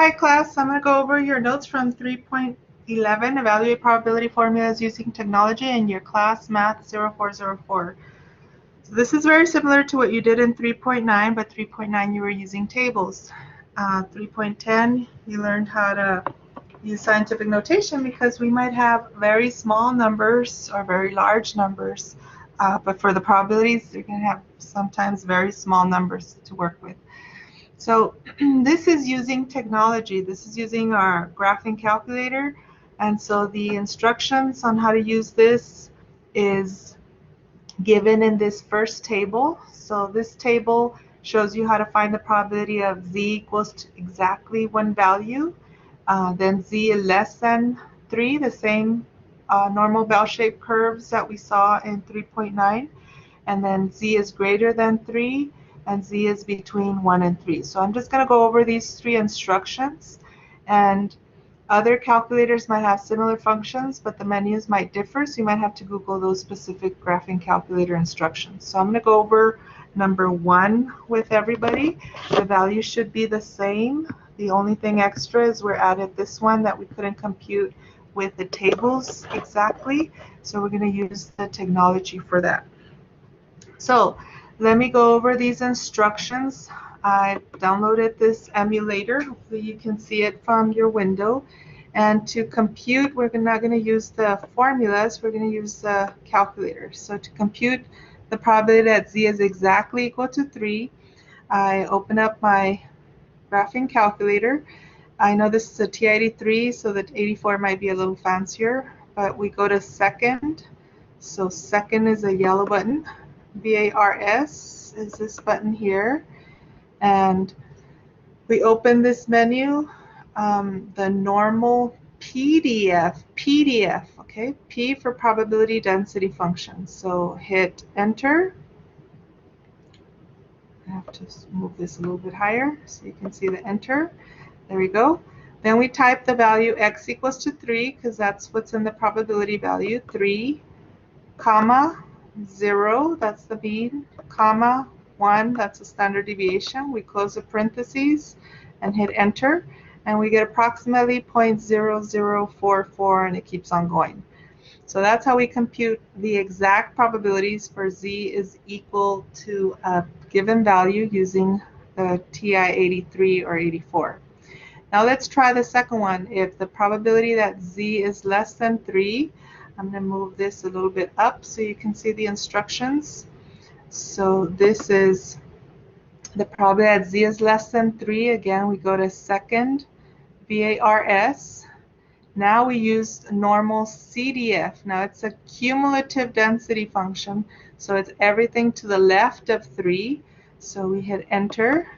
Hi class, I'm going to go over your notes from 3.11, Evaluate Probability Formulas Using Technology, in your class Math 0404. So this is very similar to what you did in 3.9, but 3.9 you were using tables. 3.10 you learned how to use scientific notation because we might have very small numbers or very large numbers, but for the probabilities you're going to have sometimes very small numbers to work with. So this is using technology. This is using our graphing calculator, and so the instructions on how to use this is given in this first table. So this table shows you how to find the probability of z equals to exactly one value, then z is less than 3, the same normal bell-shaped curves that we saw in 3.9, and then z is greater than 3, and z is between 1 and 3. So I'm just going to go over these three instructions, and other calculators might have similar functions, but the menus might differ, so you might have to Google those specific graphing calculator instructions. So I'm going to go over number 1 with everybody. The value should be the same. The only thing extra is we're added this one that we couldn't compute with the tables exactly, so we're going to use the technology for that. So let me go over these instructions. I downloaded this emulator. Hopefully you can see it from your window. And to compute, we're not going to use the formulas, we're going to use the calculator. So to compute the probability that z is exactly equal to 3, I open up my graphing calculator. I know this is a TI-83, so that 84 might be a little fancier, but we go to second. So second is a yellow button. VARS is this button here, and we open this menu, the normal PDF, okay, P for probability density function. So hit enter. I have to move this a little bit higher so you can see the enter. There we go. Then we type the value x equals to 3 because that's what's in the probability value, 3, comma, 0, that's the mean, comma, 1, that's the standard deviation. We close the parentheses and hit enter, and we get approximately 0.0044, and it keeps on going. So that's how we compute the exact probabilities for z is equal to a given value using the TI-83 or 84. Now let's try the second one. If the probability that z is less than 3, I'm going to move this a little bit up so you can see the instructions. So this is the probability that z is less than 3. Again, we go to second, VARS. Now we use normal CDF. Now it's a cumulative density function, so it's everything to the left of 3. So we hit enter,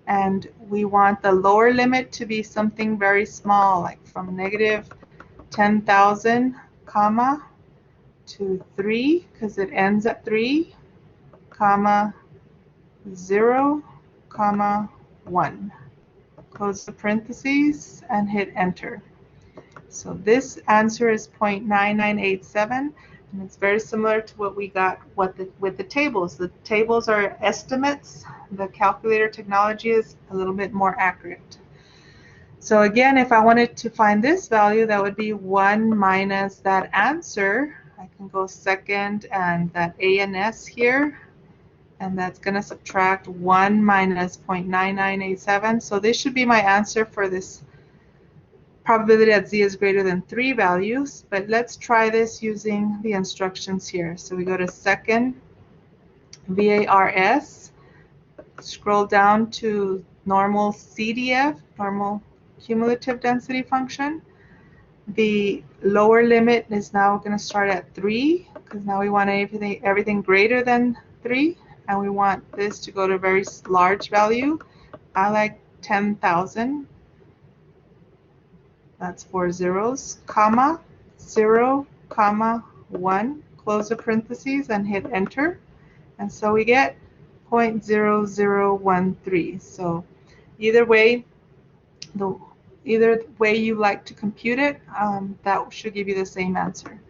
and we want the lower limit to be something very small, like from negative 10,000, comma, to 3, because it ends at 3, comma, 0, comma, 1. Close the parentheses and hit enter. So this answer is 0.9987, and it's very similar to what we got with the tables. The tables are estimates. The calculator technology is a little bit more accurate. So again, if I wanted to find this value, that would be 1 minus that answer. I can go second and that A and S here, and that's going to subtract 1 minus 0.9987. So this should be my answer for this probability that z is greater than 3 values. But let's try this using the instructions here. So we go to second, VARS, scroll down to normal CDF, normal cumulative density function. The lower limit is now going to start at 3 because now we want everything greater than 3, and we want this to go to a very large value. I like 10,000. That's 4 zeros, comma, 0, comma, 1. Close the parentheses and hit enter, and so we get 0.0013. So either way you like to compute it, that should give you the same answer.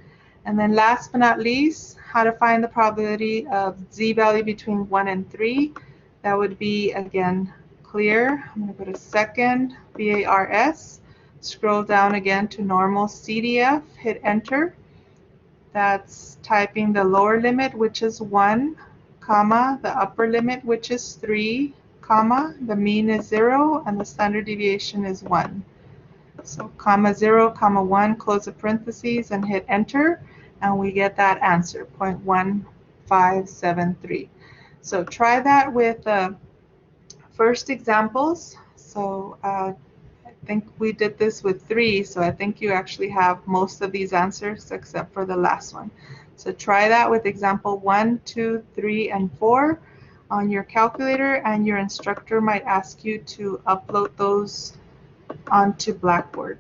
And then last but not least, how to find the probability of z value between 1 and 3. That would be, again, clear. I'm going to go to second, VARS, scroll down again to normal CDF, hit enter. That's typing the lower limit, which is 1, comma, the upper limit, which is 3, comma, the mean is 0, and the standard deviation is 1. So comma 0, comma 1, close the parentheses and hit enter, and we get that answer, 0.1573. So try that with first examples. So I think we did this with 3, so I think you actually have most of these answers except for the last one. So try that with example 1, 2, 3, and 4 on your calculator, and your instructor might ask you to upload those onto Blackboard.